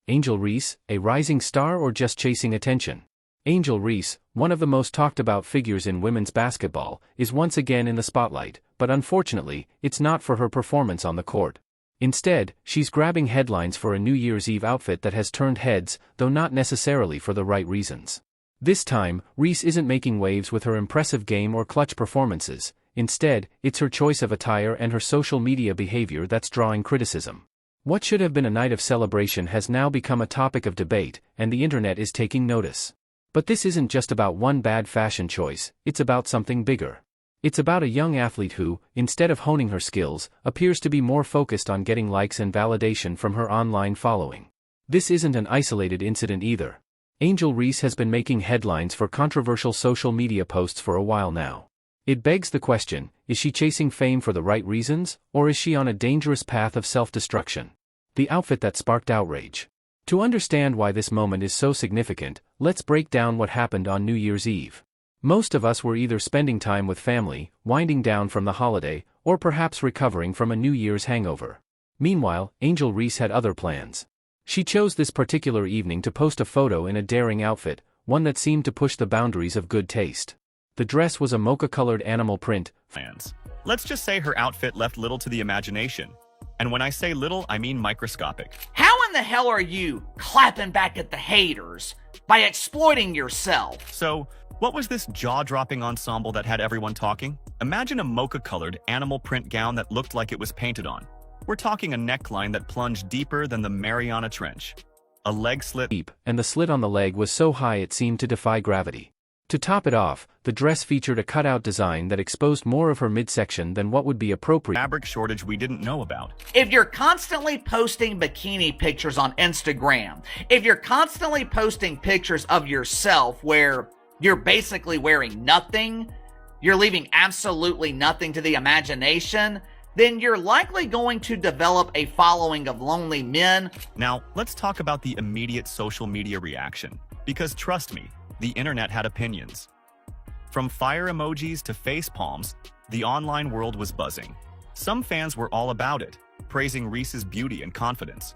Angel Reese, a rising star or just chasing attention? Angel Reese, one of the most talked about figures in women's basketball, is once again in the spotlight, but unfortunately, it's not for her performance on the court. Instead, she's grabbing headlines for a New Year's Eve outfit that has turned heads, though not necessarily for the right reasons. This time, Reese isn't making waves with her impressive game or clutch performances. Instead, it's her choice of attire and her social media behavior that's drawing criticism. What should have been a night of celebration has now become a topic of debate, and the internet is taking notice. But this isn't just about one bad fashion choice, it's about something bigger. It's about a young athlete who, instead of honing her skills, appears to be more focused on getting likes and validation from her online following. This isn't an isolated incident either. Angel Reese has been making headlines for controversial social media posts for a while now. It begs the question, is she chasing fame for the right reasons, or is she on a dangerous path of self-destruction? The outfit that sparked outrage. To understand why this moment is so significant, let's break down what happened on New Year's Eve. Most of us were either spending time with family, winding down from the holiday, or perhaps recovering from a New Year's hangover. Meanwhile, Angel Reese had other plans. She chose this particular evening to post a photo in a daring outfit, one that seemed to push the boundaries of good taste. The dress was a mocha-colored animal print. Let's just say her outfit left little to the imagination. And when I say little, I mean microscopic. How in the hell are you clapping back at the haters by exploiting yourself? So, what was this jaw-dropping ensemble that had everyone talking? Imagine a mocha-colored animal print gown that looked like it was painted on. We're talking a neckline that plunged deeper than the Mariana Trench. A leg slit deep, and the slit on the leg was so high it seemed to defy gravity. To top it off, the dress featured a cutout design that exposed more of her midsection than what would be appropriate. Fabric shortage we didn't know about. If you're constantly posting bikini pictures on Instagram, if you're constantly posting pictures of yourself where you're basically wearing nothing, you're leaving absolutely nothing to the imagination, then you're likely going to develop a following of lonely men. Now, let's talk about the immediate social media reaction. Because trust me, the internet had opinions. From fire emojis to face palms, the online world was buzzing. Some fans were all about it, praising Reese's beauty and confidence.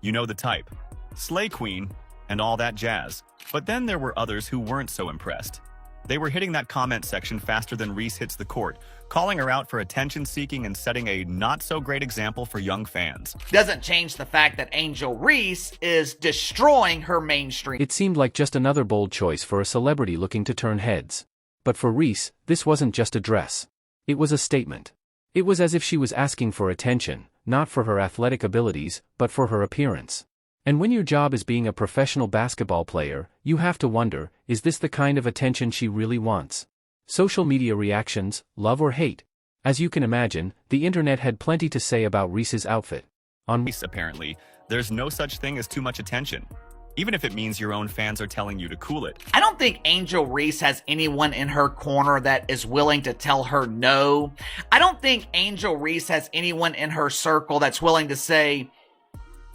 You know the type. Slay queen, and all that jazz. But then there were others who weren't so impressed. They were hitting that comment section faster than Reese hits the court, calling her out for attention-seeking and setting a not-so-great example for young fans. Doesn't change the fact that Angel Reese is destroying her mainstream. It seemed like just another bold choice for a celebrity looking to turn heads. But for Reese, this wasn't just a dress. It was a statement. It was as if she was asking for attention, not for her athletic abilities, but for her appearance. And when your job is being a professional basketball player, you have to wonder, is this the kind of attention she really wants? Social media reactions, love or hate? As you can imagine, the internet had plenty to say about Reese's outfit. On Reese, apparently, there's no such thing as too much attention, even if it means your own fans are telling you to cool it. I don't think Angel Reese has anyone in her corner that is willing to tell her no. I don't think Angel Reese has anyone in her circle that's willing to say,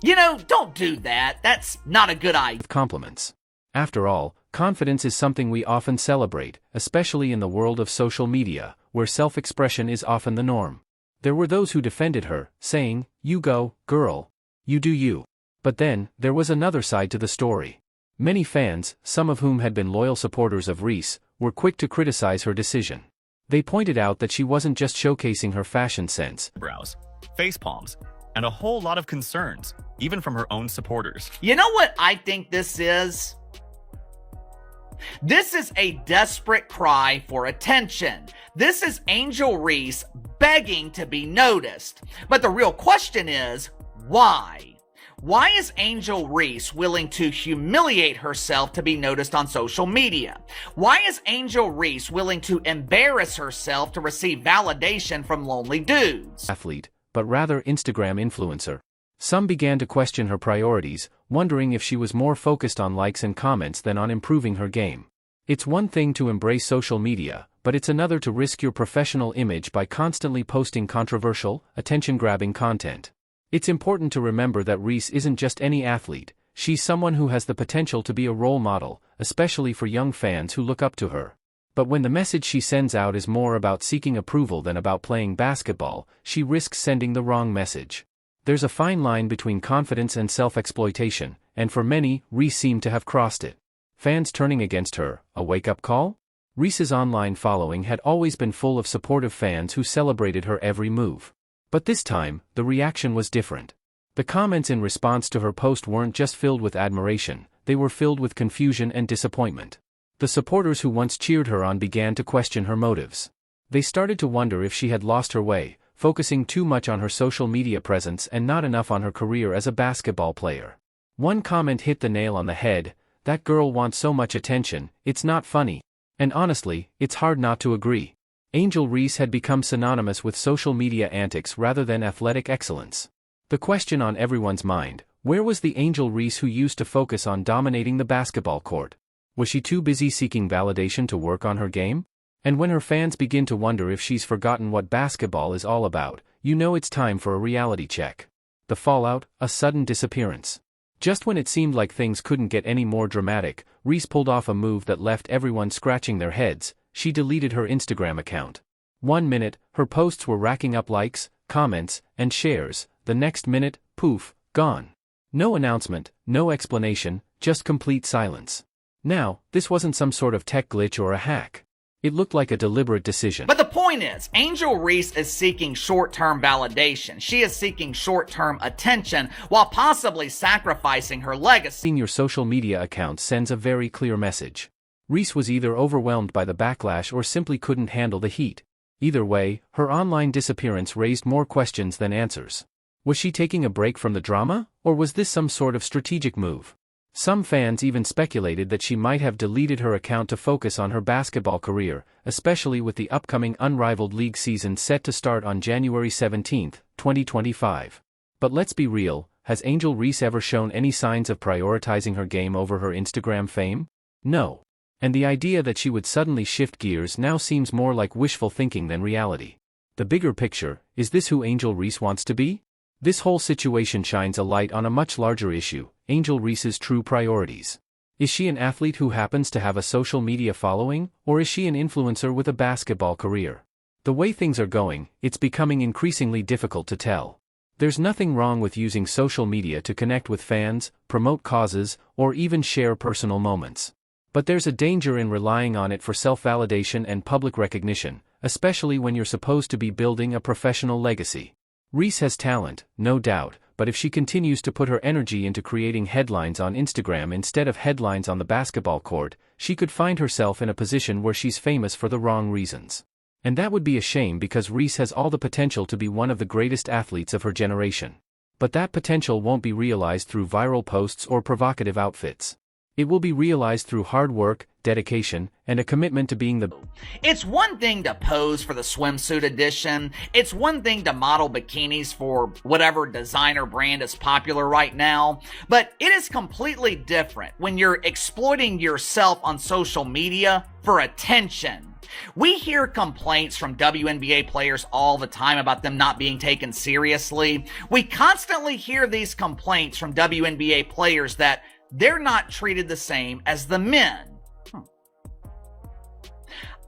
you know, don't do that. That's not a good idea. Compliments. After all, confidence is something we often celebrate, especially in the world of social media, where self-expression is often the norm. There were those who defended her, saying, "You go, girl. You do you." But then, there was another side to the story. Many fans, some of whom had been loyal supporters of Reese, were quick to criticize her decision. They pointed out that she wasn't just showcasing her fashion sense. Brows, face palms, and a whole lot of concerns, even from her own supporters. You know what I think this is? This is a desperate cry for attention. This is Angel Reese begging to be noticed. But the real question is, why? Why is Angel Reese willing to humiliate herself to be noticed on social media? Why is Angel Reese willing to embarrass herself to receive validation from lonely dudes? Athlete, but rather Instagram influencer. Some began to question her priorities, wondering if she was more focused on likes and comments than on improving her game. It's one thing to embrace social media, but it's another to risk your professional image by constantly posting controversial, attention-grabbing content. It's important to remember that Reese isn't just any athlete, she's someone who has the potential to be a role model, especially for young fans who look up to her. But when the message she sends out is more about seeking approval than about playing basketball, she risks sending the wrong message. There's a fine line between confidence and self-exploitation, and for many, Reese seemed to have crossed it. Fans turning against her, a wake-up call? Reese's online following had always been full of supportive fans who celebrated her every move. But this time, the reaction was different. The comments in response to her post weren't just filled with admiration, they were filled with confusion and disappointment. The supporters who once cheered her on began to question her motives. They started to wonder if she had lost her way, focusing too much on her social media presence and not enough on her career as a basketball player. One comment hit the nail on the head: "That girl wants so much attention, it's not funny." And honestly, it's hard not to agree. Angel Reese had become synonymous with social media antics rather than athletic excellence. The question on everyone's mind: where was the Angel Reese who used to focus on dominating the basketball court? Was she too busy seeking validation to work on her game? And when her fans begin to wonder if she's forgotten what basketball is all about, you know it's time for a reality check. The fallout: a sudden disappearance. Just when it seemed like things couldn't get any more dramatic, Reese pulled off a move that left everyone scratching their heads. She deleted her Instagram account. 1 minute, her posts were racking up likes, comments, and shares. The next minute, poof, gone. No announcement, no explanation, just complete silence. Now, this wasn't some sort of tech glitch or a hack. It looked like a deliberate decision. But the point is, Angel Reese is seeking short-term validation. She is seeking short-term attention while possibly sacrificing her legacy. Seeing your social media account sends a very clear message. Reese was either overwhelmed by the backlash or simply couldn't handle the heat. Either way, her online disappearance raised more questions than answers. Was she taking a break from the drama, or was this some sort of strategic move? Some fans even speculated that she might have deleted her account to focus on her basketball career, especially with the upcoming unrivaled league season set to start on January 17, 2025. But let's be real, has Angel Reese ever shown any signs of prioritizing her game over her Instagram fame? No. And the idea that she would suddenly shift gears now seems more like wishful thinking than reality. The bigger picture: is this who Angel Reese wants to be? This whole situation shines a light on a much larger issue: Angel Reese's true priorities. Is she an athlete who happens to have a social media following, or is she an influencer with a basketball career? The way things are going, it's becoming increasingly difficult to tell. There's nothing wrong with using social media to connect with fans, promote causes, or even share personal moments. But there's a danger in relying on it for self-validation and public recognition, especially when you're supposed to be building a professional legacy. Reese has talent, no doubt, but if she continues to put her energy into creating headlines on Instagram instead of headlines on the basketball court, she could find herself in a position where she's famous for the wrong reasons. And that would be a shame, because Reese has all the potential to be one of the greatest athletes of her generation. But that potential won't be realized through viral posts or provocative outfits. It will be realized through hard work, dedication, and a commitment to being the... It's one thing to pose for the swimsuit edition. It's one thing to model bikinis for whatever designer brand is popular right now. But it is completely different when you're exploiting yourself on social media for attention. We hear complaints from WNBA players all the time about them not being taken seriously. We constantly hear these complaints from WNBA players that they're not treated the same as the men.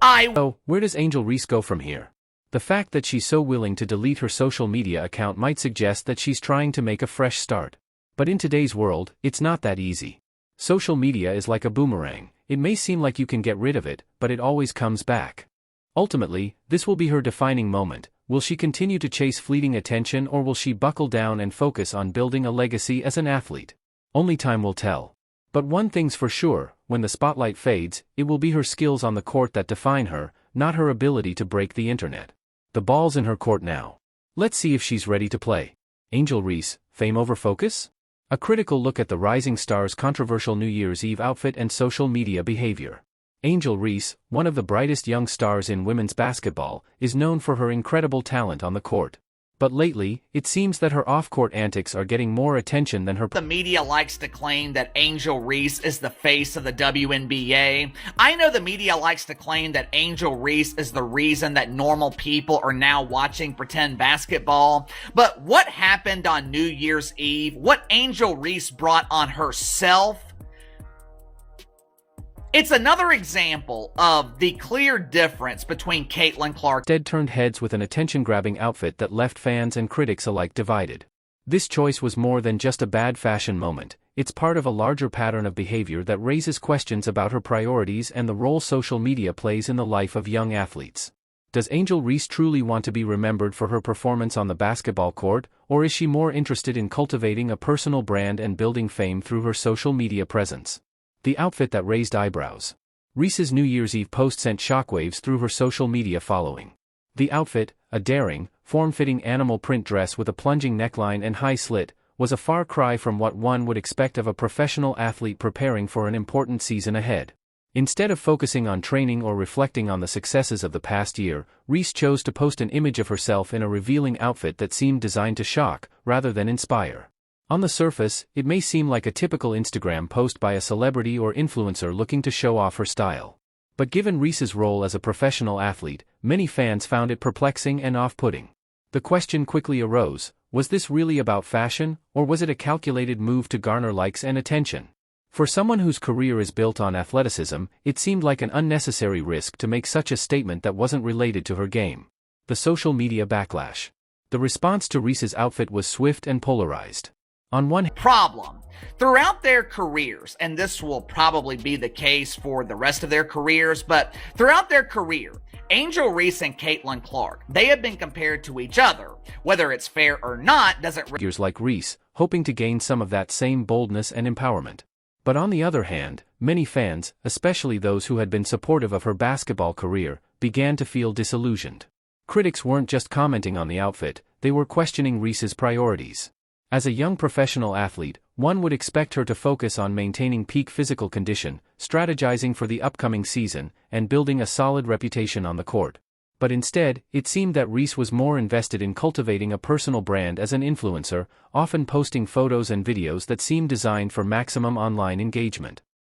So, where does Angel Reese go from here? The fact that she's so willing to delete her social media account might suggest that she's trying to make a fresh start. But in today's world, it's not that easy. Social media is like a boomerang. It may seem like you can get rid of it, but it always comes back. Ultimately, this will be her defining moment. Will she continue to chase fleeting attention, or will she buckle down and focus on building a legacy as an athlete? Only time will tell. But one thing's for sure: when the spotlight fades, it will be her skills on the court that define her, not her ability to break the internet. The ball's in her court now. Let's see if she's ready to play. Angel Reese, fame over focus? A critical look at the rising star's controversial New Year's Eve outfit and social media behavior. Angel Reese, one of the brightest young stars in women's basketball, is known for her incredible talent on the court. But lately, it seems that her off-court antics are getting more attention than her... The media likes to claim that Angel Reese is the face of the WNBA. I know the media likes to claim that Angel Reese is the reason that normal people are now watching pretend basketball. But what happened on New Year's Eve, what Angel Reese brought on herself, it's another example of the clear difference between Caitlin Clark. Instead turned heads with an attention-grabbing outfit that left fans and critics alike divided. This choice was more than just a bad fashion moment, it's part of a larger pattern of behavior that raises questions about her priorities and the role social media plays in the life of young athletes. Does Angel Reese truly want to be remembered for her performance on the basketball court, or is she more interested in cultivating a personal brand and building fame through her social media presence? The outfit that raised eyebrows. Reese's New Year's Eve post sent shockwaves through her social media following. The outfit, a daring, form-fitting animal print dress with a plunging neckline and high slit, was a far cry from what one would expect of a professional athlete preparing for an important season ahead. Instead of focusing on training or reflecting on the successes of the past year, Reese chose to post an image of herself in a revealing outfit that seemed designed to shock, rather than inspire. On the surface, it may seem like a typical Instagram post by a celebrity or influencer looking to show off her style. But given Reese's role as a professional athlete, many fans found it perplexing and off-putting. The question quickly arose, was this really about fashion, or was it a calculated move to garner likes and attention? For someone whose career is built on athleticism, it seemed like an unnecessary risk to make such a statement that wasn't related to her game. The social media backlash. The response to Reese's outfit was swift and polarized. On one problem. Throughout their careers, and this will probably be the case for the rest of their careers, but throughout their career, Angel Reese and Caitlin Clark, they have been compared to each other. Whether it's fair or not doesn't figures like Reese, hoping to gain some of that same boldness and empowerment. But on the other hand, many fans, especially those who had been supportive of her basketball career, began to feel disillusioned. Critics weren't just commenting on the outfit, they were questioning Reese's priorities. As a young professional athlete, one would expect her to focus on maintaining peak physical condition, strategizing for the upcoming season, and building a solid reputation on the court. But instead, it seemed that Reese was more invested in cultivating a personal brand as an influencer, often posting photos and videos that seemed designed for maximum online engagement.